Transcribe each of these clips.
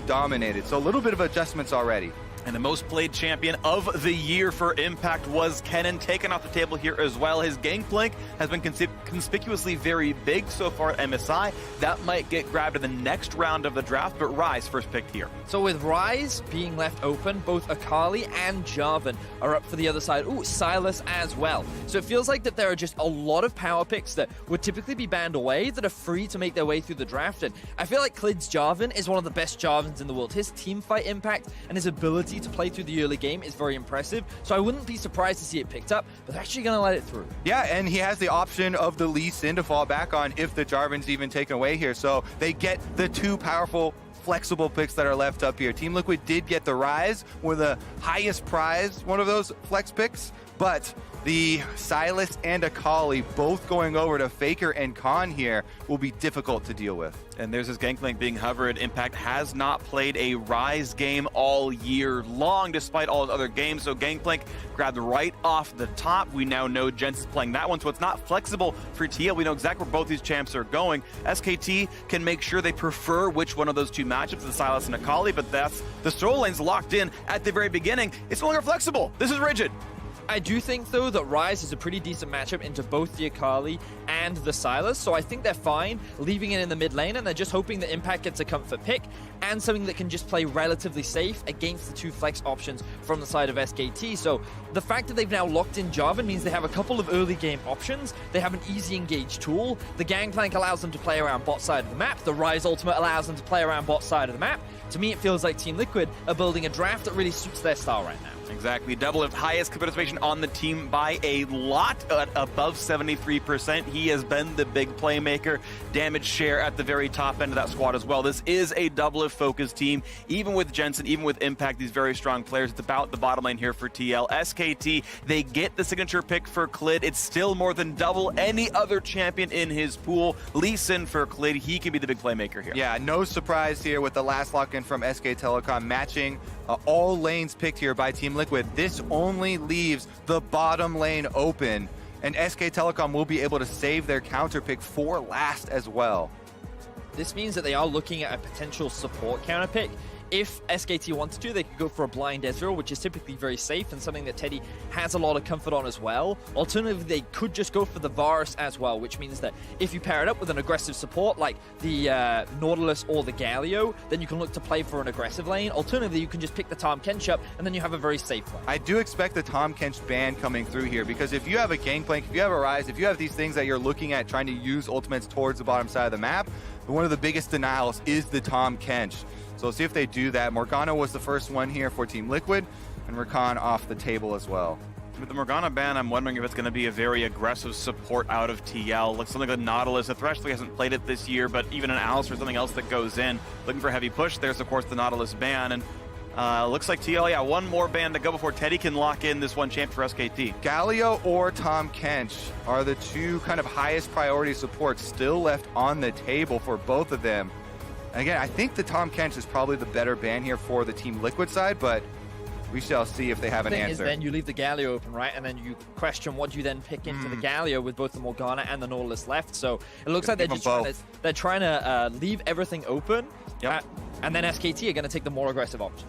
dominated. So a little bit of adjustments already. And the most played champion of the year for Impact was Kennen, taken off the table here as well. His Gangplank has been conspicuously very big so far at MSI. That might get grabbed in the next round of the draft, but Rise first picked here. So with Rise being left open, both Akali and Jarvan are up for the other side. Ooh, Sylas as well. So it feels like that there are just a lot of power picks that would typically be banned away that are free to make their way through the draft. And I feel like Klid's Jarvan is one of the best Jarvans in the world. His teamfight impact and his ability to play through the early game is very impressive, so I wouldn't be surprised to see it picked up, but they're actually going to let it through. Yeah, and he has the option of the Lee Sin to fall back on if the Jarvan's even taken away here, so they get the two powerful flexible picks that are left up here. Team Liquid did get the Rise, one of the highest prized one of those flex picks, but the Sylas and Akali both going over to Faker and Khan here will be difficult to deal with. And there's this Gangplank being hovered. Impact has not played a Rise game all year long, despite all his other games. So Gangplank grabbed right off the top. We now know Jens is playing that one, so it's not flexible for TL. We know exactly where both these champs are going. SKT can make sure they prefer which one of those two matchups, the Sylas and Akali, but that's the solo lane's locked in at the very beginning. It's no longer flexible. This is rigid. I do think, though, that Rise is a pretty decent matchup into both the Akali and the Sylas, so I think they're fine leaving it in the mid lane, and they're just hoping that Impact gets a comfort pick and something that can just play relatively safe against the two flex options from the side of SKT. So the fact that they've now locked in Jarvan means they have a couple of early game options. They have an easy engage tool. The Gangplank allows them to play around bot side of the map. The Rise ultimate allows them to play around bot side of the map. To me, it feels like Team Liquid are building a draft that really suits their style right now. Exactly. Double of highest participation on the team by a lot, at above 73%. He has been the big playmaker. Damage share at the very top end of that squad as well. This is a double of focused team. Even with Jensen, even with Impact, these very strong players. It's about the bottom lane here for TL. SKT, they get the signature pick for Klid. It's still more than double any other champion in his pool. Lee Sin for Klid. He can be the big playmaker here. Yeah, no surprise here with the last lock-in from SK Telecom matching all lanes picked here by Team Liquid. This only leaves the bottom lane open, and SK Telecom will be able to save their counter pick for last as well. This means that they are looking at a potential support counter pick. If SKT wanted to, they could go for a blind Ezreal, which is typically very safe and something that Teddy has a lot of comfort on as well. Alternatively, they could just go for the Varus as well, which means that if you pair it up with an aggressive support like the Nautilus or the Galio, then you can look to play for an aggressive lane. Alternatively, you can just pick the Tahm Kench up, and then you have a very safe lane. I do expect the Tahm Kench ban coming through here, because if you have a Gangplank, if you have a Rise, if you have these things that you're looking at trying to use ultimates towards the bottom side of the map, one of the biggest denials is the Tahm Kench. So we'll see if they do that. Morgana was the first one here for Team Liquid, and Rakan off the table as well. With the Morgana ban, I'm wondering if it's going to be a very aggressive support out of TL. Like something like Nautilus. The Threshly hasn't played it this year, but even an Alice or something else that goes in. Looking for a heavy push. There's, of course, the Nautilus ban. And looks like TL, yeah, one more ban to go before Teddy can lock in this one champ for SKT. Galio or Tahm Kench are the two kind of highest priority supports still left on the table for both of them. And again, I think the Tahm Kench is probably the better ban here for the Team Liquid side, but we shall see if they have an answer. The thing is, then you leave the Galio open, right? And then you question what you then pick into the Galio with both the Morgana and the Nautilus left. So it looks like they're trying to leave everything open. Yep. And then SKT are going to take the more aggressive option.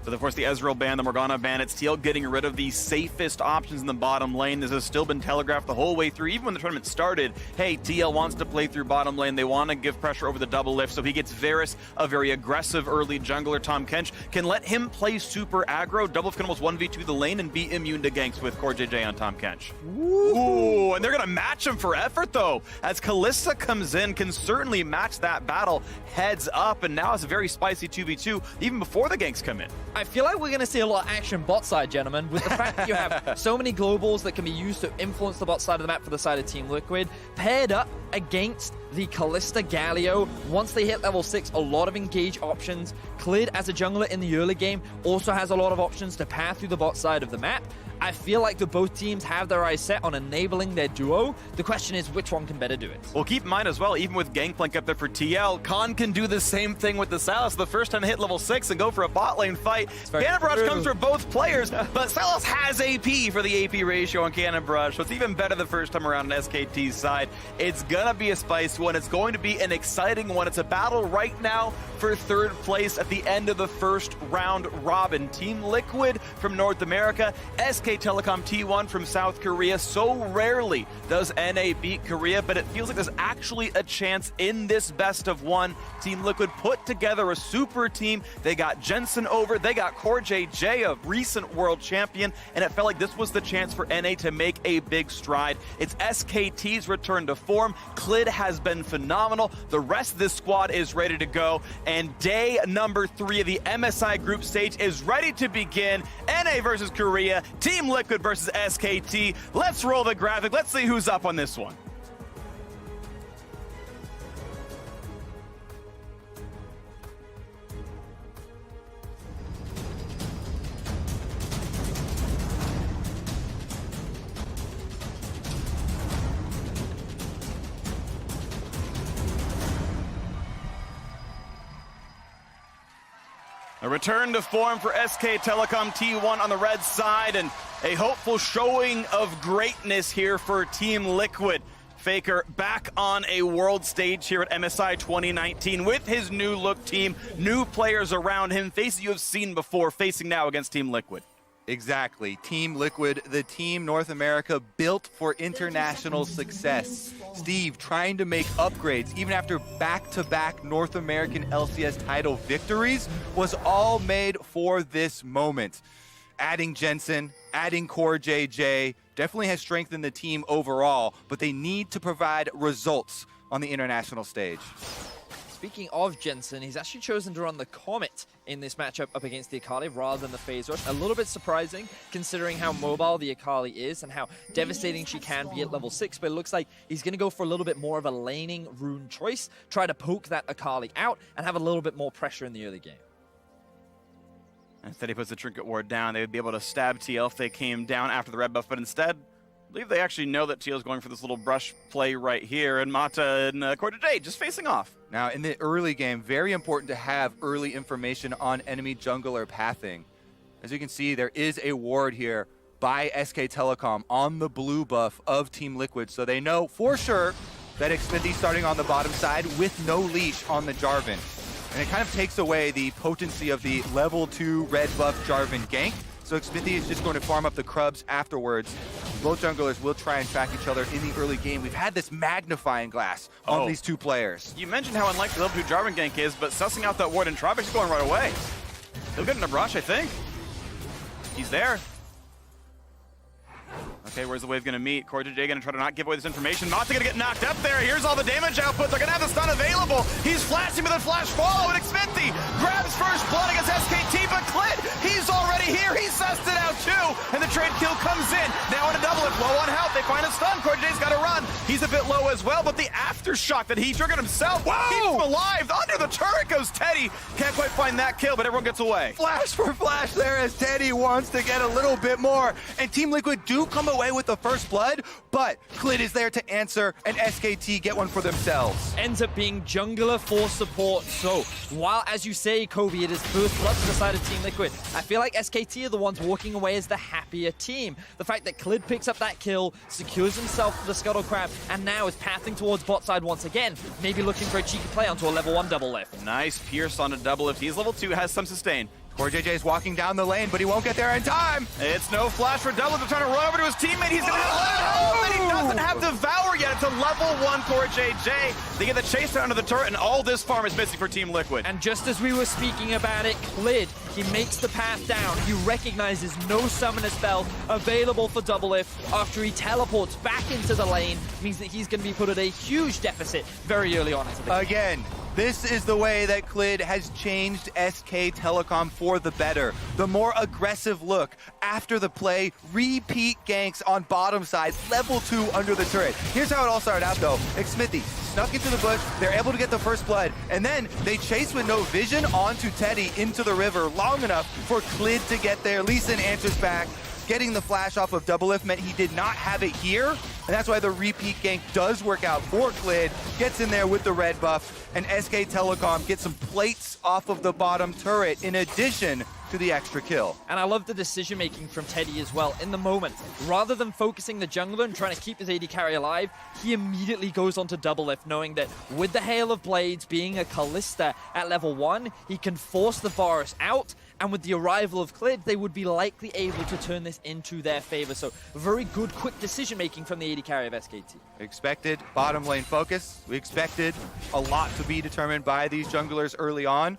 So, of course, the Ezreal ban, the Morgana ban, it's TL getting rid of the safest options in the bottom lane. This has still been telegraphed the whole way through. Even when the tournament started, hey, TL wants to play through bottom lane. They want to give pressure over the double lift. So he gets Varus, a very aggressive early jungler. Tahm Kench can let him play super aggro. Double can almost 1v2 the lane and be immune to ganks with Core JJ on Tahm Kench. Ooh, and they're going to match him for effort, though. As Kalista comes in, can certainly match that battle heads up. And now it's a very spicy 2v2, even before the ganks come in. I feel like we're going to see a lot of action bot side, gentlemen, with the fact that you have so many globals that can be used to influence the bot side of the map for the side of Team Liquid, paired up against the Kalista Galio. Once they hit level 6, a lot of engage options. Klid, as a jungler in the early game, also has a lot of options to path through the bot side of the map. I feel like the both teams have their eyes set on enabling their duo. The question is, which one can better do it? Well, keep in mind as well, even with Gangplank up there for TL, Khan can do the same thing with the Sylas. The first time to hit level 6 and go for a bot lane fight. Cannon Barrage comes for both players, but Sylas has AP for the AP ratio on Cannon Barrage, so it's even better the first time around on SKT's side. It's gonna be a spice one. It's going to be an exciting one. It's a battle right now for third place at the end of the first round robin. Team Liquid from North America, SK Telecom T1 from South Korea. So rarely does NA beat Korea, but it feels like there's actually a chance in this best of one. Team Liquid put together a super team. They got Jensen over, they got CoreJJ, a recent world champion, and it felt like this was the chance for NA to make a big stride. It's SKT's return to form. Clid has been phenomenal. The rest of this squad is ready to go, and day number 3 of the MSI group stage is ready to begin. NA versus Korea, Team Liquid versus SKT. Let's roll the graphic. Let's see who's up on this one. A return to form for SK Telecom T1 on the red side, and a hopeful showing of greatness here for Team Liquid. Faker back on a world stage here at MSI 2019 with his new look team, new players around him, faces you have seen before, facing now against Team Liquid. Exactly. Team Liquid, the team North America built for international success. Steve trying to make upgrades even after back-to-back North American LCS title victories was all made for this moment. Adding Jensen, adding CoreJJ definitely has strengthened the team overall, but they need to provide results on the international stage. Speaking of Jensen, he's actually chosen to run the Comet in this matchup up against the Akali rather than the Phase Rush. A little bit surprising considering how mobile the Akali is and how devastating she can be at level 6, but it looks like he's going to go for a little bit more of a laning rune choice, try to poke that Akali out and have a little bit more pressure in the early game. Instead he puts the Trinket Ward down. They would be able to stab TL if they came down after the red buff, but instead, I believe they actually know that TL is going for this little brush play right here, and Mata and CoreJJ just facing off. Now, in the early game, very important to have early information on enemy jungler pathing. As you can see, there is a ward here by SK Telecom on the blue buff of Team Liquid, so they know for sure that Xmithie's starting on the bottom side with no leash on the Jarvan. And it kind of takes away the potency of the level 2 red buff Jarvan gank. So Xmithie is just going to farm up the Krubs afterwards. Both junglers will try and track each other in the early game. We've had this magnifying glass on these two players. You mentioned how unlikely the level 2 Jarvan gank is, but sussing out that ward and Tropic is going right away. He'll get in a brush, I think. He's there. Okay, where's the wave going to meet? CoreJJ going to try to not give away this information. Mata going to get knocked up there. Here's all the damage output. They're going to have the stun available. He's flashing with a flash follow, and Xmithie grabs first blood against SKT, but Clint, he's already here. He sussed it out too, and the trade kill comes in. Now in a double, if low on health, they find a stun. CoreJJ's got to run. He's a bit low as well, but the aftershock that he triggered himself keeps him alive. Under the turret goes Teddy. Can't quite find that kill, but everyone gets away. Flash for flash there as Teddy wants to get a little bit more. And Team Liquid do come away with the first blood, but Clid is there to answer, and SKT get one for themselves. Ends up being jungler for support. So while, as you say, Kobe, it is first blood to the side of Team Liquid, I feel like SKT are the ones walking away as the happier team. The fact that Clid picks up that kill, secures himself the Scuttle Crab, and now is pathing towards bot side once again, maybe looking for a cheeky play onto a level 1 double lift. Nice pierce on a double lift. He's level 2, has some sustain. CoreJJ is walking down the lane, but he won't get there in time. It's no flash for double. They're trying to run over to his teammate. He's going to hit and he doesn't have Devour yet. It's a level 1 CoreJJ. They get the chase down to the turret, and all this farm is missing for Team Liquid. And just as we were speaking about it, Clid, he makes the path down. He recognizes no summoner spell available for double lift after he teleports back into the lane. Means that he's going to be put at a huge deficit very early on into the game. Again, this is the way that Clid has changed SK Telecom for the better. The more aggressive look after the play, repeat ganks on bottom side, level 2 under the turret. Here's how it all started out though. Xmithie snuck into the bush, they're able to get the first blood, and then they chase with no vision onto Teddy into the river long enough for Clid to get there. Lee Sin answers back. Getting the flash off of double lift meant he did not have it here, and that's why the repeat gank does work out for Clid. Gets in there with the red buff, and SK Telecom gets some plates off of the bottom turret in addition to the extra kill. And I love the decision making from Teddy as well. In the moment, rather than focusing the jungler and trying to keep his AD carry alive, he immediately goes on to double lift, knowing that with the Hail of Blades being a Kalista at level 1, he can force the Varus out, and with the arrival of Clid, they would be likely able to turn this into their favor. So very good, quick decision making from the AD carry of SKT. Expected bottom lane focus. We expected a lot to be determined by these junglers early on,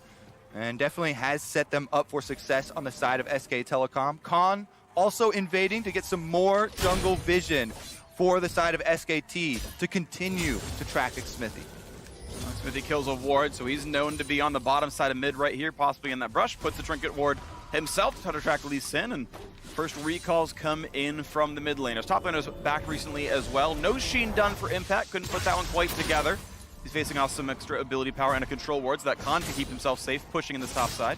and definitely has set them up for success on the side of SK Telecom. Khan also invading to get some more jungle vision for the side of SKT to continue to track Smithy. Smithy kills a ward, so he's known to be on the bottom side of mid right here, possibly in that brush. Puts the trinket ward himself to try to track Lee Sin, and first recalls come in from the mid laners. Top laner's back recently as well. No Sheen done for Impact, couldn't put that one quite together. He's facing off some extra ability power and a control ward, so that Khan can keep himself safe, pushing in this top side.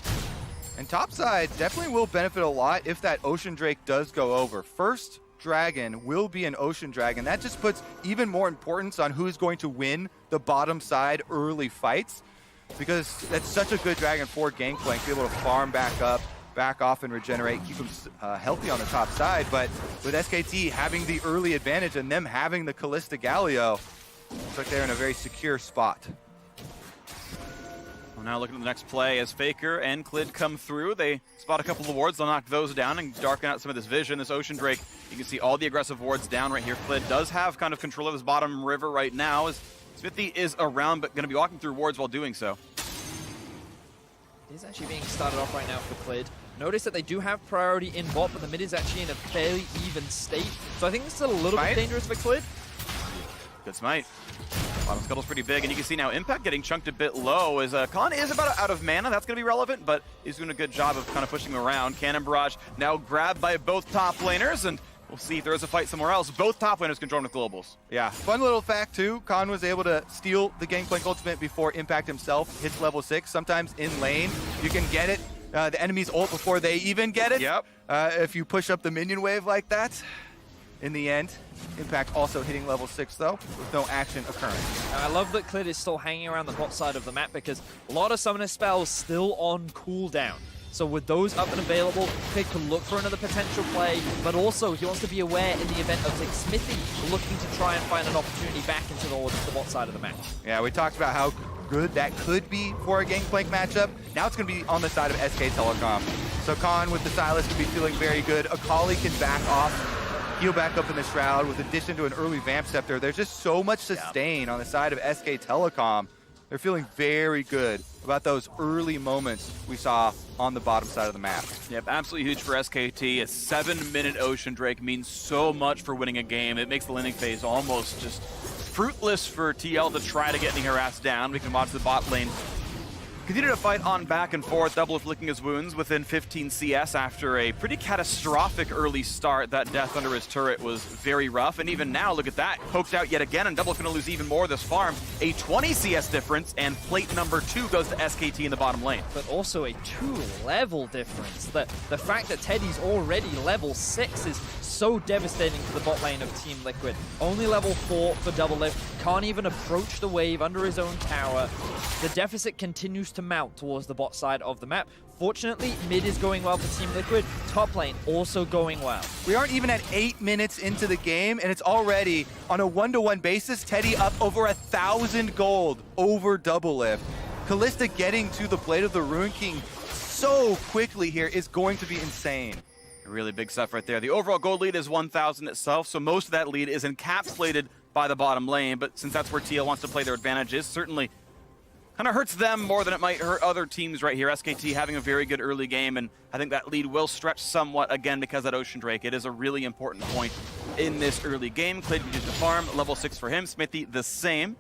And top side definitely will benefit a lot if that Ocean Drake does go over. First dragon will be an Ocean Dragon. That just puts even more importance on who's going to win the bottom side early fights, because that's such a good dragon for Gangplank to be able to farm back up, back off and regenerate, keep him healthy on the top side. But with SKT having the early advantage and them having the Kalista Galio, looks like they're in a very secure spot. Well, now looking at the next play as Faker and Clid come through. They spot a couple of wards. They'll knock those down and darken out some of this vision. This Ocean Drake, you can see all the aggressive wards down right here. Clid does have kind of control of his bottom river right now, as Smithy is around, but going to be walking through wards while doing so. It is actually being started off right now for Clid. Notice that they do have priority in bot, but the mid is actually in a fairly even state. So I think this is a little bit dangerous for Clid. Good smite. Bottom scuttle's pretty big, and you can see now Impact getting chunked a bit low as Khan is about out of mana. That's going to be relevant, but he's doing a good job of kind of pushing him around. Cannon Barrage now grabbed by both top laners, and we'll see if there is a fight somewhere else. Both top laners controlling with globals. Yeah, fun little fact too, Khan was able to steal the Gangplank ultimate before Impact himself hits level 6. Sometimes in lane, you can get it, the enemy's ult before they even get it. Yep. If you push up the minion wave like that. In the end, Impact also hitting level 6 though, with no action occurring. And I love that Clid is still hanging around the bot side of the map, because a lot of summoner spells still on cooldown. So with those up and available, Clid can look for another potential play, but also he wants to be aware in the event of like Smithy looking to try and find an opportunity back into the bot side of the map. Yeah, we talked about how good that could be for a Gangplank matchup. Now it's going to be on the side of SK Telecom. So Khan with the Silas could be feeling very good. Akali can back off, heal back up in the Shroud with addition to an early Vamp Scepter. There's just so much sustain on the side of SK Telecom. They're feeling very good about those early moments we saw on the bottom side of the map. Yep, absolutely huge for SKT. A 7-minute Ocean Drake means so much for winning a game. It makes the laning phase almost just fruitless for TL to try to get any harassed down. We can watch the bot lane continue to fight on back and forth. Double licking his wounds within 15 CS after a pretty catastrophic early start. That death under his turret was very rough, and even now, look at that, poked out yet again, and Double's going to lose even more this farm. A 20 CS difference, and plate number 2 goes to SKT in the bottom lane. But also a 2-level difference. The fact that Teddy's already level 6 is so devastating for the bot lane of Team Liquid. Only level 4 for Double Lift, can't even approach the wave under his own tower. The deficit continues to mount towards the bot side of the map. Fortunately, mid is going well for Team Liquid, top lane also going well. We aren't even at 8 minutes into the game, and it's already, on a 1-to-1 basis, Teddy up over 1,000 gold over Double Lift. Kalista getting to the Blade of the Ruin King so quickly here is going to be insane. Really big stuff right there. The overall gold lead is 1,000 itself, so most of that lead is encapsulated by the bottom lane, but since that's where TL wants to play their advantages, certainly kind of hurts them more than it might hurt other teams right here. SKT having a very good early game, and I think that lead will stretch somewhat again because of that Ocean Drake. It is a really important point in this early game. Clid can use the farm, level 6 for him. Smithy the same.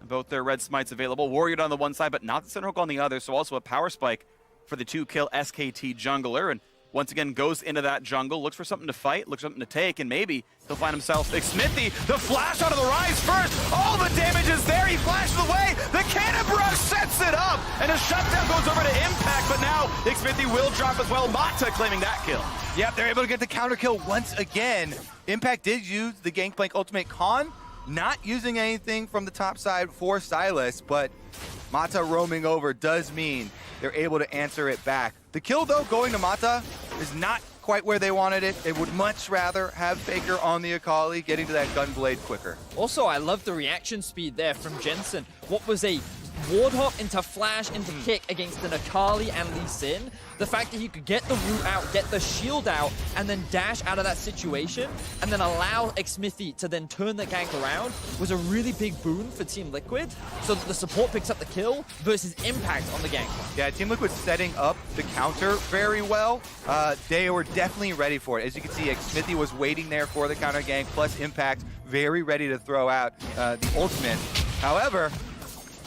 Both their red smites available. Warrior on the one side, but not the Center Hook on the other, so also a power spike for the 2-kill SKT jungler. And once again, goes into that jungle, looks for something to fight, looks for something to take, and maybe he'll find himself Smithy. The flash out of the rise first. All the damage is there. He flashes away. The cannon barrage sets it up, and a shutdown goes over to Impact, but now Smithy will drop as well. Mata claiming that kill. Yep, they're able to get the counter kill once again. Impact did use the Gangplank ultimate. Khan not using anything from the top side for Silas, but Mata roaming over does mean they're able to answer it back. The kill, though, going to Mata is not quite where they wanted it. They would much rather have Faker on the Akali, getting to that gunblade quicker. Also, I love the reaction speed there from Jensen. What was a ward hop into flash into kick against an Akali and Lee Sin. The fact that he could get the root out, get the shield out, and then dash out of that situation, and then allow Xmithy to then turn the gank around was a really big boon for Team Liquid, so that the support picks up the kill versus impact on the gank. Yeah, Team Liquid setting up the counter very well. They were definitely ready for it. As you can see, Xmithy was waiting there for the counter gank, plus impact, very ready to throw out the ultimate. However,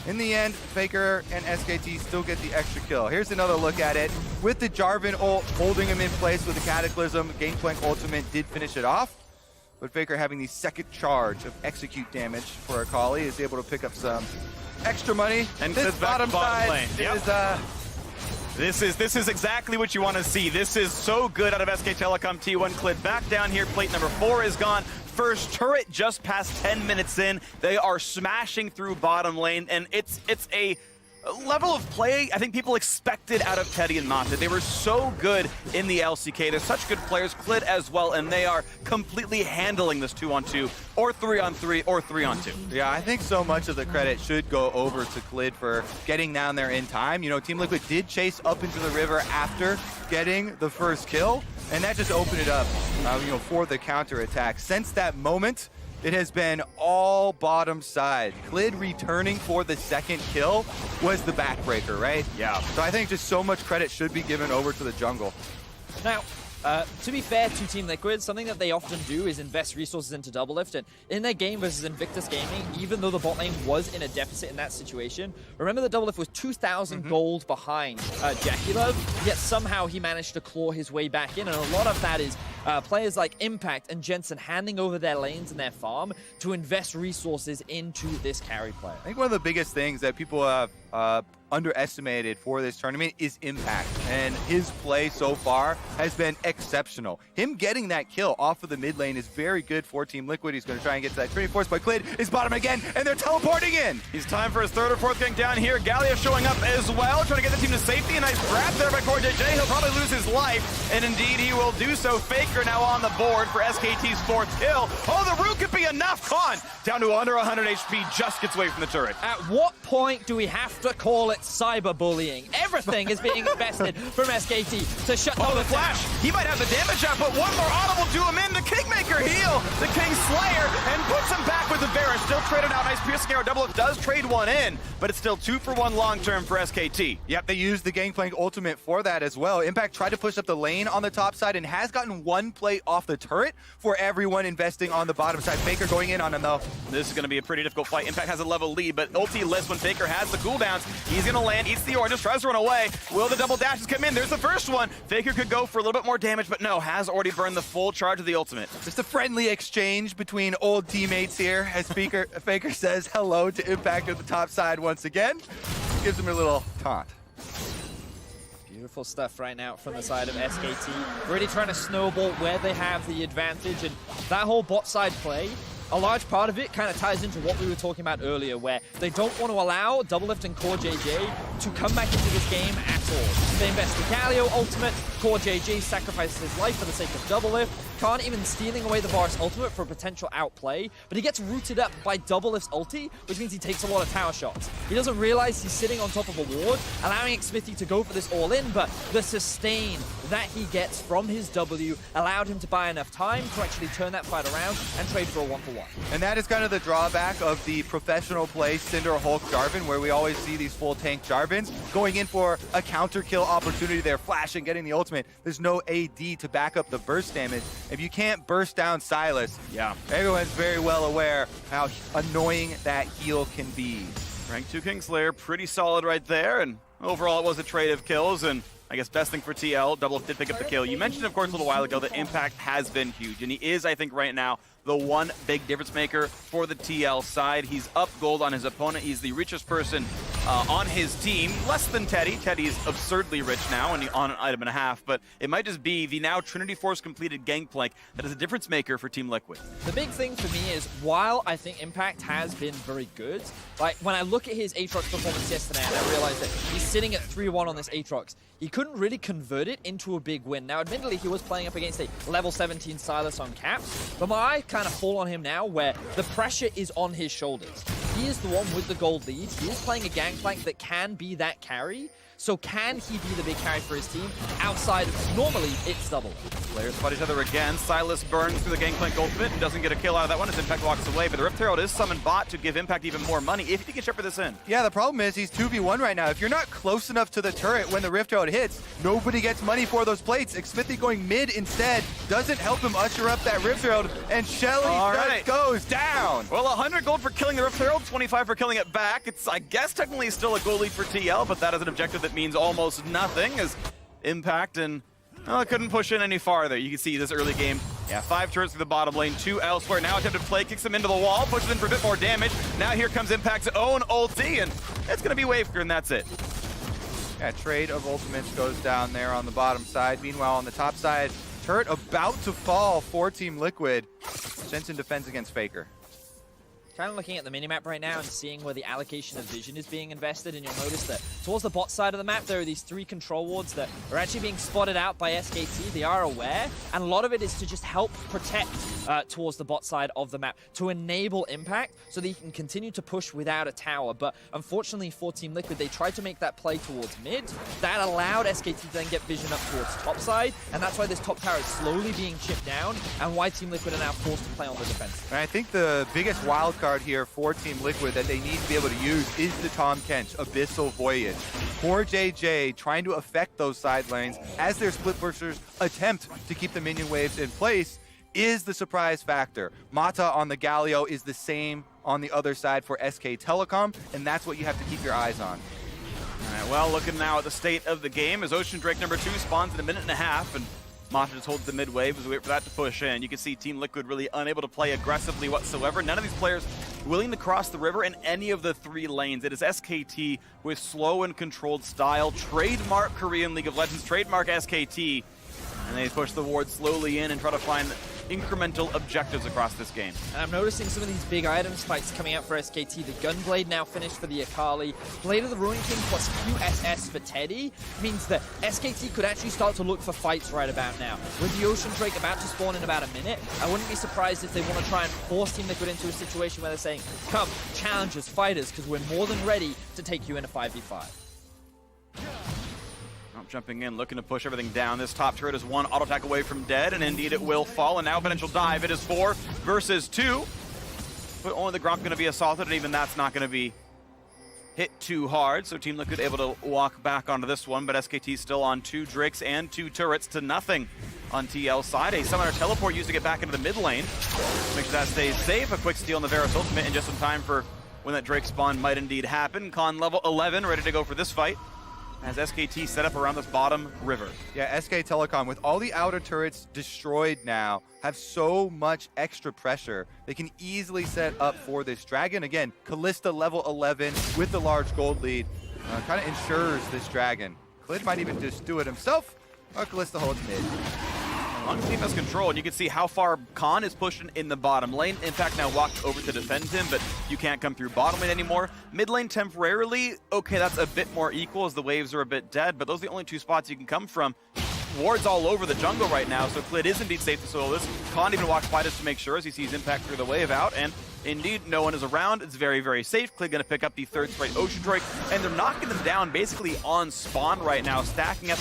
in the end, Faker and SKT still get the extra kill. Here's another look at it. With the Jarvan ult holding him in place with the Cataclysm, Gangplank ultimate did finish it off. But Faker having the second charge of execute damage for Akali is able to pick up some extra money. And this bottom side lane. is This is exactly what you want to see. This is so good out of SK Telecom T1. Clid back down here. Plate number 4 is gone. First turret just past 10 minutes in. They are smashing through bottom lane, and it's a level of play I think people expected out of Teddy and Mata. They were so good in the LCK. They're such good players, Clid as well, and they are completely handling this 2-on-2 or 3-on-3 or 3-on-2. Yeah, I think so much of the credit should go over to Clid for getting down there in time. You know, Team Liquid did chase up into the river after getting the first kill, and that just opened it up, for the counter attack. Since that moment, it has been all bottom side. Clid returning for the second kill was the backbreaker, right? Yeah. So I think just so much credit should be given over to the jungle. Now, to be fair to Team Liquid, something that they often do is invest resources into Doublelift. And in their game versus Invictus Gaming, even though the bot lane was in a deficit in that situation, remember that Doublelift was 2,000 gold behind Jackie Love, yet somehow he managed to claw his way back in. And a lot of that is players like Impact and Jensen handing over their lanes and their farm to invest resources into this carry player. I think one of the biggest things that people have underestimated for this tournament is Impact, and his play so far has been exceptional. Him getting that kill off of the mid lane is very good for Team Liquid. He's going to try and get to that Trinity Force, but Clid is bottom again, and they're teleporting in. He's time for his third or fourth gank down here. Gallia showing up as well, trying to get the team to safety. A nice grab there by CoreJJ. He'll probably lose his life, and indeed he will do so. Faker now on the board for SKT's fourth kill. Oh, the root could be enough. Con down to under 100 HP, just gets away from the turret. At what point do we have to call it cyberbullying? Everything is being invested from SKT to shut down the flash. He might have the damage out, but one more auto will do him in. The Kingmaker heal, the King Slayer, and puts him back with the Varus. Still traded out. Nice piercing arrow. Doublelift does trade one in, but it's still 2 for 1 long term for SKT. Yep, they used the Gangplank ultimate for that as well. Impact tried to push up the lane on the top side and has gotten one play off the turret for everyone investing on the bottom side. Faker going in on him though. This is going to be a pretty difficult fight. Impact has a level lead, but ulti lists when Faker has the cooldowns. He's going to land, eats the orange, tries to run away. Will the double dashes come in? There's the first one. Faker could go for a little bit more damage, but no, has already burned the full charge of the ultimate. Just a friendly exchange between old teammates here as Faker says hello to Impact at the top side once again. Gives him a little taunt. Beautiful stuff right now from the side of SKT. Really trying to snowball where they have the advantage, and that whole bot side play, a large part of it kind of ties into what we were talking about earlier, where they don't want to allow Doublelift and CoreJJ to come back into this game at all. They invest the Galio ultimate, CoreJJ sacrifices his life for the sake of Doublelift, can't even stealing away the Varus ultimate for a potential outplay, but he gets rooted up by Doublelift's ulti, which means he takes a lot of tower shots. He doesn't realize he's sitting on top of a ward, allowing Xmithy to go for this all-in, but the sustain that he gets from his W allowed him to buy enough time to actually turn that fight around and trade for a 1-for-1. And that is kind of the drawback of the professional play Cinder Hulk Jarvan, where we always see these full tank Jarvans going in for a counter kill opportunity there, flashing, getting the ultimate. There's no AD to back up the burst damage. If you can't burst down Silas, yeah, everyone's very well aware how annoying that heal can be. Rank 2 Kingslayer, pretty solid right there, and overall it was a trade of kills, and I guess best thing for TL, Doublelift did pick up the kill. You mentioned, of course, a little while ago that Impact has been huge, and he is, I think, right now, the one big difference maker for the TL side. He's up gold on his opponent. He's the richest person on his team, less than Teddy. Teddy is absurdly rich now and on an item and a half, but it might just be the now Trinity Force completed Gangplank that is a difference maker for Team Liquid. The big thing for me is, while I think Impact has been very good, like when I look at his Aatrox performance yesterday and I realize that he's sitting at 3-1 on this Aatrox, he couldn't really convert it into a big win. Now, admittedly, he was playing up against a level 17 Silas on caps, but my eye kind of fall on him now where the pressure is on his shoulders. He is the one with the gold lead. He is playing a Gangplank that can be that carry. So can he be the big carry for his team outside of normally it's double? Players spot each other again. Silas burns through the Gangplank ultimate and doesn't get a kill out of that one as Impact walks away, but the Rift Herald is summoned bot to give Impact even more money if he can shepherd this in. Yeah, the problem is he's 2v1 right now. If you're not close enough to the turret when the Rift Herald hits, nobody gets money for those plates. Xmithie going mid instead doesn't help him usher up that Rift Herald, and Shelly just goes down. Well, 100 gold for killing the Rift Herald, 25 for killing it back. It's, I guess, technically still a goal lead for TL, but that is an objective that means almost nothing as Impact and couldn't push in any farther. You can see this early game. Yeah, 5 turrets through the bottom lane, 2 elsewhere. Now attempted play, kicks him into the wall, pushes in for a bit more damage. Now here comes Impact's own ulti, and it's going to be wave clear, and that's it. Yeah, trade of ultimates goes down there on the bottom side. Meanwhile, on the top side, turret about to fall for Team Liquid. Jensen defends against Faker. Kind of looking at the minimap right now and seeing where the allocation of vision is being invested, and you'll notice that towards the bot side of the map, there are these 3 control wards that are actually being spotted out by SKT. They are aware, and a lot of it is to just help protect towards the bot side of the map, to enable Impact so that he can continue to push without a tower. But unfortunately for Team Liquid, they tried to make that play towards mid. That allowed SKT to then get vision up towards top side, and that's why this top tower is slowly being chipped down, and why Team Liquid are now forced to play on the defense. And I think the biggest wild card here for Team Liquid that they need to be able to use is the Tahm Kench Abyssal Voyage. Poor JJ trying to affect those side lanes as their split pushers attempt to keep the minion waves in place is the surprise factor. Mata on the Galio is the same on the other side for SK Telecom, and that's what you have to keep your eyes on. All right, well, looking now at the state of the game as Ocean Drake number 2 spawns in a minute and a half, and Mata just holds the mid wave as we wait for that to push in. You can see Team Liquid really unable to play aggressively whatsoever. None of these players willing to cross the river in any of the 3 lanes. It is SKT with slow and controlled style, trademark Korean League of Legends, trademark SKT, and they push the ward slowly in and try to find incremental objectives across this game. And I'm noticing some of these big item spikes coming out for SKT. The Gunblade now finished for the Akali. Blade of the Ruin King plus QSS for Teddy means that SKT could actually start to look for fights right about now. With the Ocean Drake about to spawn in about a minute, I wouldn't be surprised if they want to try and force Team Liquid into a situation where they're saying, come, challengers, fighters, because we're more than ready to take you in a 5v5. Jumping in, looking to push everything down. This top turret is 1 auto attack away from dead, and indeed it will fall, and now potential dive. It is 4 versus 2, but only the Gromp going to be assaulted, and even that's not going to be hit too hard, so Team Liquid able to walk back onto this one, but SKT still on 2 Drakes and 2 turrets to nothing on TL side. A Summoner Teleport used to get back into the mid lane. Make sure that stays safe. A quick steal on the Varus ultimate, and just some time for when that Drake spawn might indeed happen. Con level 11, ready to go for this fight, as SKT set up around this bottom river. Yeah, SK Telecom, with all the outer turrets destroyed now, have so much extra pressure. They can easily set up for this dragon. Again, Callista level 11 with the large gold lead kind of ensures this dragon. Glitch might even just do it himself, or Callista holds mid. Long team has control, and you can see how far Khan is pushing in the bottom lane. Impact now walked over to defend him, but you can't come through bottom lane anymore. Mid lane temporarily, okay, that's a bit more equal as the waves are a bit dead, but those are the only 2 spots you can come from. Wards all over the jungle right now, so Clid is indeed safe to solo this. Khan even walks by just to make sure as he sees Impact through the wave out, and indeed, no one is around. It's very, very safe. Clid gonna pick up the 3rd straight Ocean Drake, and they're knocking them down basically on spawn right now. Stacking up,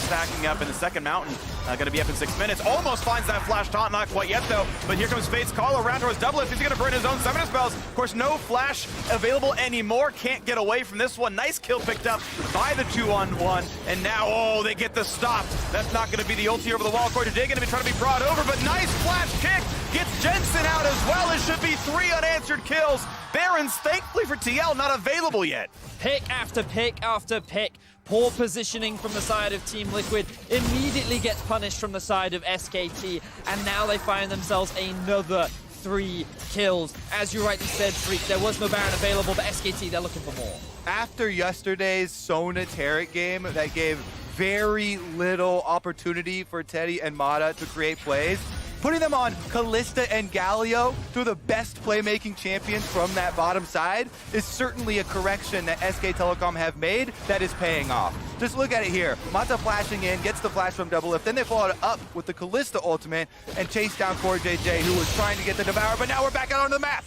and the second mountain gonna be up in 6 minutes. Almost finds that flash taunt, not quite yet though, but here comes Fate's call around towards double. He's gonna burn his own summoner spells. Of course, no flash available anymore. Can't get away from this one. Nice kill picked up by the 2-on-1, and now, oh, they get the stop. That's not gonna be the ulti over the wall. Cortejay gonna be trying to be brought over, but nice flash kick. Gets Jensen out as well. It should be 3 unanswered kills. Barons, thankfully for TL, not available yet. Pick after pick after pick. Poor positioning from the side of Team Liquid immediately gets punished from the side of SKT, and now they find themselves another 3 kills. As you rightly said, Freak, there was no Baron available, but SKT, they're looking for more. After yesterday's Sona Tarek game that gave very little opportunity for Teddy and Mata to create plays, putting them on Callista and Galio, two of the best playmaking champions from that bottom side, is certainly a correction that SK Telecom have made that is paying off. Just look at it here. Mata flashing in, gets the flash from Double Lift, then they followed up with the Callista ultimate and chased down Core JJ, who was trying to get the Devour, but now we're back out on the map.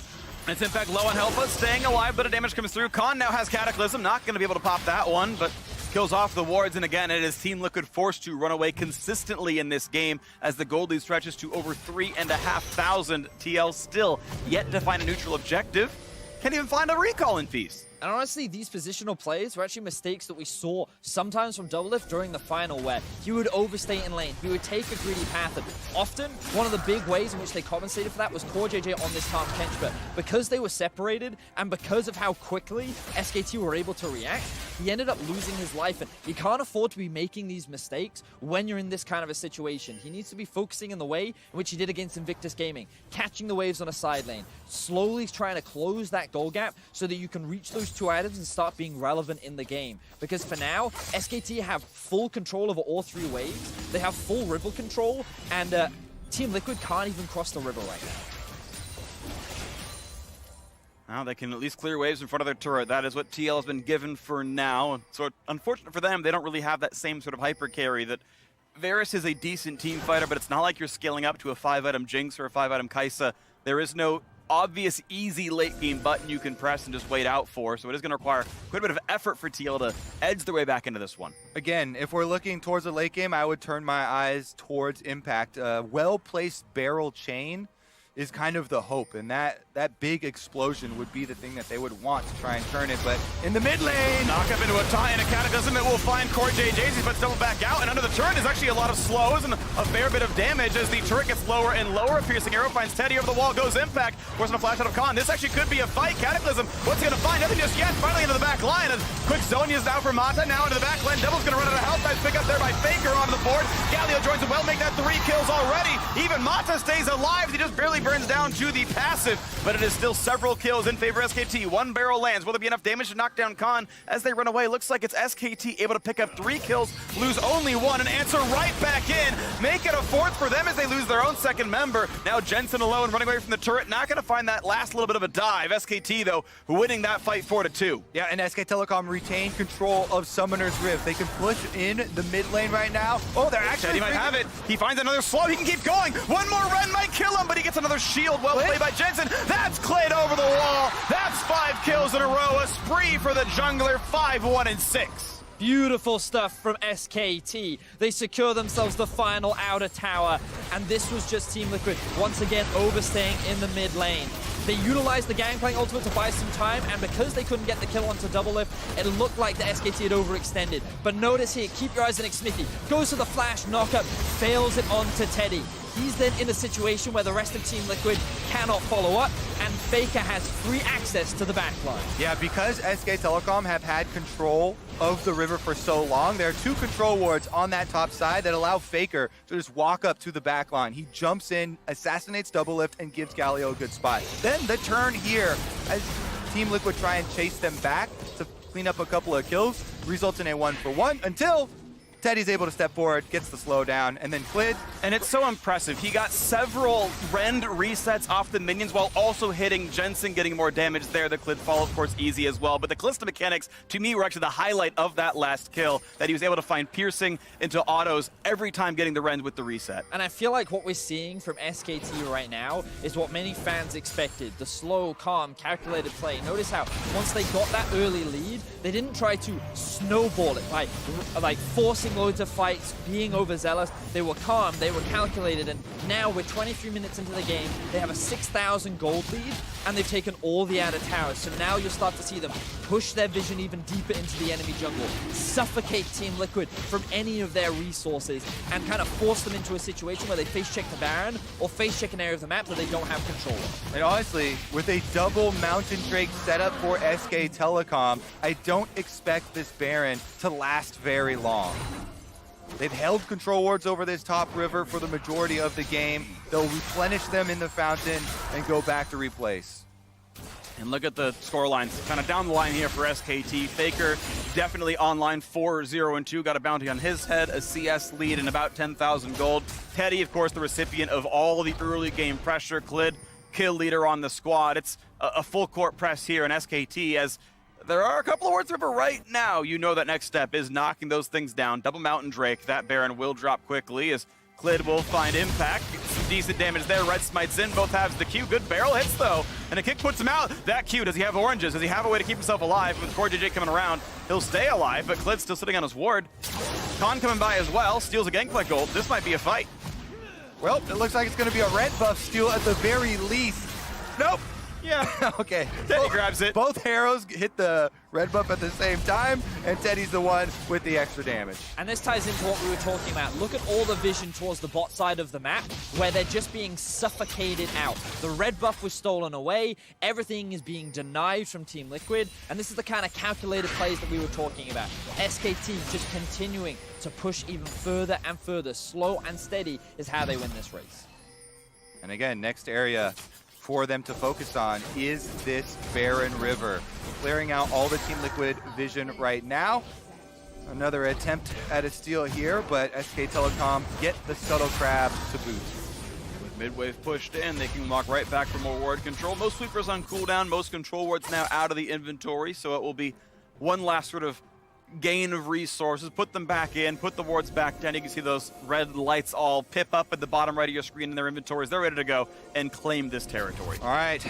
It's in fact low on health, but staying alive, but a damage comes through. Khan now has Cataclysm, not going to be able to pop that one, but kills off the wards, and again, it is Team Liquid forced to run away consistently in this game as the gold lead stretches to over 3,500. TL still yet to find a neutral objective. Can't even find a recall in Feast. And honestly, these positional plays were actually mistakes that we saw sometimes from Double Lift during the final, where he would overstay in lane, he would take a greedy path, and often one of the big ways in which they compensated for that was Core JJ on this Tahm Kench, but because they were separated and because of how quickly SKT were able to react, he ended up losing his life, and you can't afford to be making these mistakes when you're in this kind of a situation. He needs to be focusing in the way in which he did against Invictus Gaming, catching the waves on a side lane, slowly trying to close that goal gap so that you can reach those 2 items and start being relevant in the game. Because for now, SKT have full control over all 3 waves, they have full river control, and Team Liquid can't even cross the river right now. Now they can at least clear waves in front of their turret. That is what TL has been given for now. So unfortunate for them, they don't really have that same sort of hyper carry that Varus is a decent team fighter, but it's not like you're scaling up to a 5-item Jinx or a 5-item Kai'Sa. There is no obvious, easy late game button you can press and just wait out for, so it is going to require quite a bit of effort for TL to edge their way back into this one. Again, If we're looking towards the late game, I would turn my eyes towards Impact. Well-placed barrel chain is kind of the hope, and that big explosion would be the thing that they would want to try and turn it, but in the mid lane! Knock up into a tie and a Cataclysm, it will find Core JJ's, but double back out, and under the turret is actually a lot of slows and a fair bit of damage as the turret gets lower and lower. A piercing arrow finds Teddy over the wall, goes Impact, forcing a flash out of Khan. This actually could be a fight. Cataclysm, what's he gonna find? Nothing just yet, finally into the back line, as quick Zonia's down for Mata, now into the back line. Double's gonna run out of health, nice pick up there by Faker onto the board. Galio joins it well, make that 3 kills already. Even Mata stays alive, he just barely burns down to the passive, but it is still several kills in favor of SKT. 1 barrel lands. Will there be enough damage to knock down Khan as they run away? Looks like it's SKT able to pick up 3 kills, lose only 1, and answer right back in. Make it a 4th for them as they lose their own 2nd member. Now Jensen alone running away from the turret. Not going to find that last little bit of a dive. SKT, though, winning that fight 4-2. Yeah, and SK Telecom retain control of Summoner's Rift. They can push in the mid lane right now. Oh, they're actually... He might have it. He finds another slow. He can keep going. One more run might kill him, but he gets another shield. Well played by Jensen. That's Clade over the wall. That's 5 kills in a row. A spree for the jungler. 5-1-6. Beautiful stuff from SKT. They secure themselves the final outer tower, and this was just Team Liquid once again overstaying in the mid lane. They utilized the Gangplank ultimate to buy some time, and because they couldn't get the kill onto Double Lift, it looked like the SKT had overextended. But notice here, keep your eyes on Xmithy. Goes to the flash, knockup, fails it onto Teddy. He's then in a situation where the rest of Team Liquid cannot follow up, and Faker has free access to the backline. Yeah, because SK Telecom have had control of the river for so long, there are 2 control wards on that top side that allow Faker to just walk up to the backline. He jumps in, assassinates Double Lift, and gives Galio a good spot. Then the turn here, as Team Liquid try and chase them back to clean up a couple of kills, results in a 1-for-1 until Teddy's able to step forward, gets the slowdown, and then Clid. And it's so impressive. He got several rend resets off the minions while also hitting Jensen, getting more damage there. The Clid fall, of course, easy as well. But the Callista mechanics, to me, were actually the highlight of that last kill, that he was able to find piercing into autos every time getting the rend with the reset. And I feel like what we're seeing from SKT right now is what many fans expected. The slow, calm, calculated play. Notice how once they got that early lead, they didn't try to snowball it by like forcing loads of fights, being overzealous. They were calm, they were calculated, and now we're 23 minutes into the game. They have a 6,000 gold lead, and they've taken all the outer towers. So now you'll start to see them push their vision even deeper into the enemy jungle, suffocate Team Liquid from any of their resources, and kind of force them into a situation where they face check the Baron or face check an area of the map that they don't have control of. And honestly, with a double Mountain Drake setup for SK Telecom, I don't expect this Baron to last very long. They've held control wards over this top river for the majority of the game. They'll replenish them in the fountain and go back to replace. And look at the score lines, kind of down the line here for SKT. Faker definitely online 4-0-2, got a bounty on his head, a CS lead and about 10,000 gold. Teddy, of course, the recipient of all the early game pressure. Clid, kill leader on the squad. It's a full court press here in SKT as there are a couple of wards river right now. You know that next step is knocking those things down. Double Mountain Drake, that Baron will drop quickly as Clid will find impact. Some decent damage there. Red smites in, both halves the Q. Good barrel hits though, and a kick puts him out. That Q, does he have oranges? Does he have a way to keep himself alive? With Core JJ coming around, he'll stay alive, but Clid's still sitting on his ward. Khan coming by as well, steals a Gangplank gold. This might be a fight. Well, it looks like it's going to be a red buff steal at the very least. Nope. Yeah. Okay. Teddy grabs it. Both Harrows hit the red buff at the same time, and Teddy's the one with the extra damage. And this ties into what we were talking about. Look at all the vision towards the bot side of the map, where they're just being suffocated out. The red buff was stolen away, everything is being denied from Team Liquid, and this is the kind of calculated plays that we were talking about. SKT just continuing to push even further and further. Slow and steady is how they win this race. And again, next area for them to focus on is this Baron River. Clearing out all the Team Liquid vision right now. Another attempt at a steal here, but SK Telecom get the Scuttle Crab to boot. With mid-wave pushed in, they can walk right back for more ward control. Most sweepers on cooldown, most control wards now out of the inventory, so it will be one last sort of gain of resources, put them back in, put the wards back down. You can see those red lights all pip up at the bottom right of your screen in their inventories. They're ready to go and claim this territory. All right,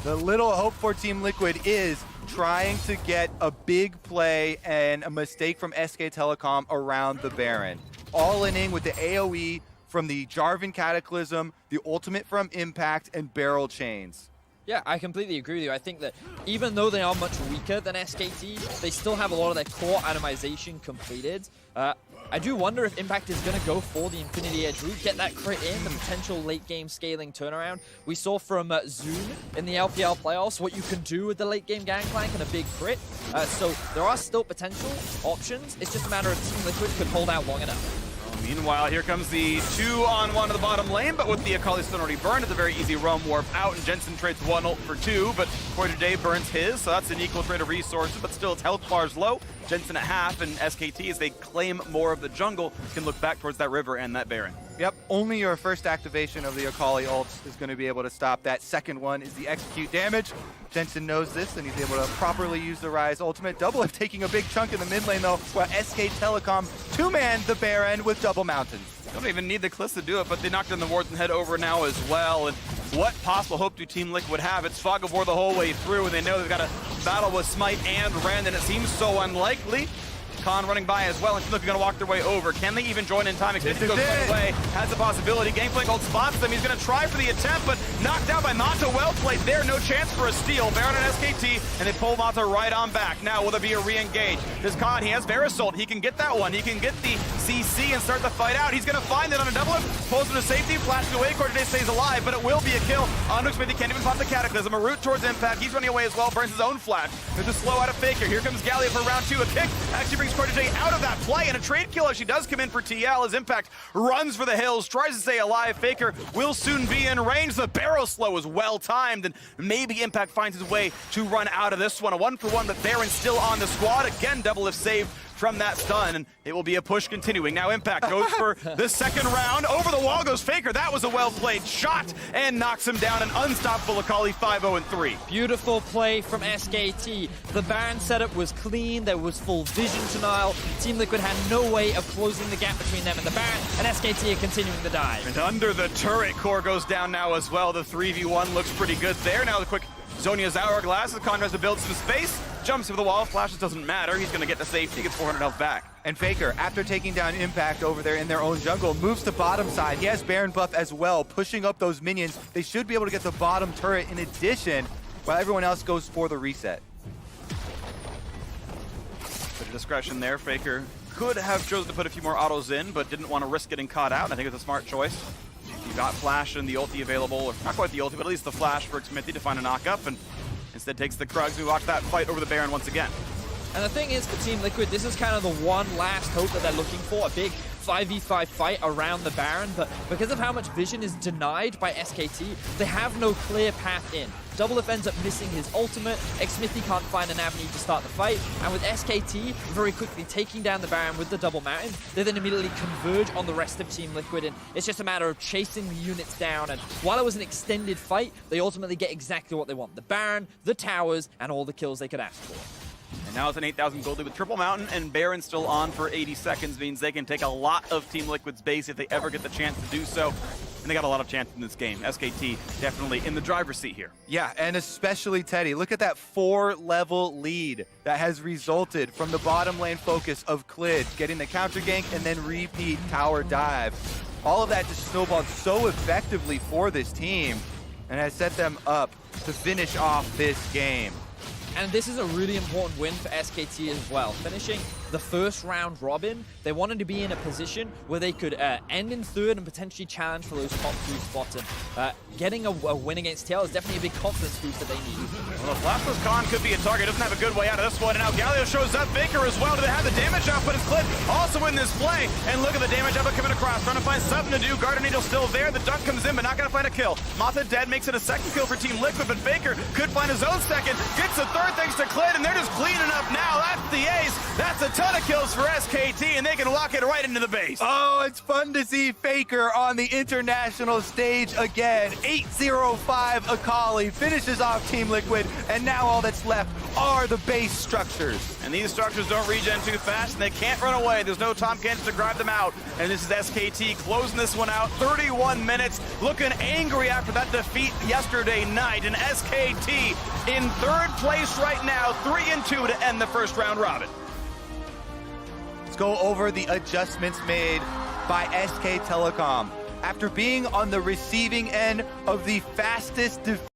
the little hope for Team Liquid is trying to get a big play and a mistake from SK Telecom around the Baron. All in with the AoE from the Jarvan Cataclysm, the ultimate from Impact, and barrel chains. Yeah, I completely agree with you. I think that even though they are much weaker than SKT, they still have a lot of their core itemization completed. I do wonder if Impact is going to go for the Infinity Edge route, get that crit in, the potential late game scaling turnaround. We saw from Zoom in the LPL playoffs what you can do with the late game Gangplank and a big crit. So there are still potential options. It's just a matter of Team Liquid could hold out long enough. Meanwhile, here comes the 2-on-1 to the bottom lane, but with the Akali Stone already burned, it's a very easy roam warp out, and Jensen trades 1 ult for 2, but Quarter Day burns his, so that's an equal trade of resources, but still its health bar's low. Jensen at half, and SKT, as they claim more of the jungle, can look back towards that river and that Baron. Yep, only your first activation of the Akali ult is going to be able to stop that. Second one is the execute damage. Jensen knows this, and he's able to properly use the Rise ultimate. Double Lift taking a big chunk in the mid lane, though, while SK Telecom two-man the Baron with Double Mountains. Don't even need the cliffs to do it, but they knocked down the wards and head over now as well. And what possible hope do Team Liquid have? It's Fog of War the whole way through, and they know they've got to battle with Smite and Rend, and it seems so unlikely. Khan running by as well, and Team Liquid going to walk their way over. Can they even join in time? Expected goes right away. Has a possibility. Gangplank Gold spots them. He's going to try for the attempt, but knocked down by Mata. Well played there. No chance for a steal. Baron and SKT, and they pull Mata right on back. Now, will there be a re-engage? Does Khan, he has Verisult. He can get that one. He can get the CC and start the fight out. He's going to find it on a double up. Pulls him to safety. Flashing away. Corday stays alive, but it will be a kill. Onyx maybe can't even pop the Cataclysm. A route towards Impact. He's running away as well. Burns his own flash. There's a slow out of Faker. Here comes Gallia for round 2. A kick actually brings Corday out of that play, and a trade kill actually does come in for TL as Impact runs for the hills, tries to stay alive. Faker will soon be in range. The barrel slow is well timed, and maybe Impact finds his way to run out of this one. A 1-for-1, but Baron still on the squad. Again, double if saved from that stun, and it will be a push continuing. Now Impact goes for the second round. Over the wall goes Faker. That was a well-played shot, and knocks him down. An unstoppable Akali 5-0-3. Beautiful play from SKT. The Baron setup was clean. There was full vision denial. Team Liquid had no way of closing the gap between them and the Baron, and SKT are continuing the dive. And under the turret, core goes down now as well. The 3v1 looks pretty good there. Now the quick Zonia's Hourglass as Khan tries to build some space. Jumps over the wall, flashes, doesn't matter. He's going to get to safety, gets 400 health back. And Faker, after taking down Impact over there in their own jungle, moves to bottom side. He has Baron buff as well, pushing up those minions. They should be able to get the bottom turret in addition, while everyone else goes for the reset. Bit of discretion there. Faker could have chosen to put a few more autos in, but didn't want to risk getting caught out. I think it's a smart choice. You got Flash and the ulti available, or not quite the ulti, but at least the Flash for Xmithie to find a knock-up, and instead takes the Krugs. We watch that fight over the Baron once again. And the thing is, for Team Liquid, this is kind of the one last hope that they're looking for, a big 5v5 fight around the Baron, but because of how much vision is denied by SKT, they have no clear path in. Doublelift ends up missing his ultimate, Xmithy can't find an avenue to start the fight, and with SKT very quickly taking down the Baron with the double mountain, they then immediately converge on the rest of Team Liquid, and it's just a matter of chasing the units down, and while it was an extended fight, they ultimately get exactly what they want. The Baron, the towers, and all the kills they could ask for. And now it's an 8,000 gold lead with Triple Mountain, and Baron still on for 80 seconds, means they can take a lot of Team Liquid's base if they ever get the chance to do so. And they got a lot of chances in this game. SKT definitely in the driver's seat here. Yeah, and especially Teddy. Look at that 4-level lead that has resulted from the bottom lane focus of Clid, getting the counter gank and then repeat tower dive. All of that just snowballed so effectively for this team and has set them up to finish off this game. And this is a really important win for SKT as well. Finishing the first round robin, they wanted to be in a position where they could end in third and potentially challenge for those top 2 spots. And getting a win against TL is definitely a big confidence boost that they need. Well, Flashless Khan could be a target. Doesn't have a good way out of this one. And now Galio shows up. Baker as well. Do they have the damage output? It's Clip also in this play. And look at the damage output coming across. Trying to find something to do. Garden Angel still there. The dunk comes in, but not going to find a kill. Motha dead makes it a second kill for Team Liquid, but Baker could find his own second. Gets the third thanks to Clid, and they're just cleaning up now. That's the ace. That's a ton of kills for SKT, and they can lock it right into the base. Oh, it's fun to see Faker on the international stage again. 805 Akali finishes off Team Liquid, and now all that's left are the base structures. And these structures don't regen too fast, and they can't run away. There's no Tom Kent to grab them out. And this is SKT closing this one out. 31 minutes, looking angry after that defeat yesterday night. And SKT in third place right now, 3-2 to end the first round robin. Let's go over the adjustments made by SK Telecom. After being on the receiving end of the fastest defeat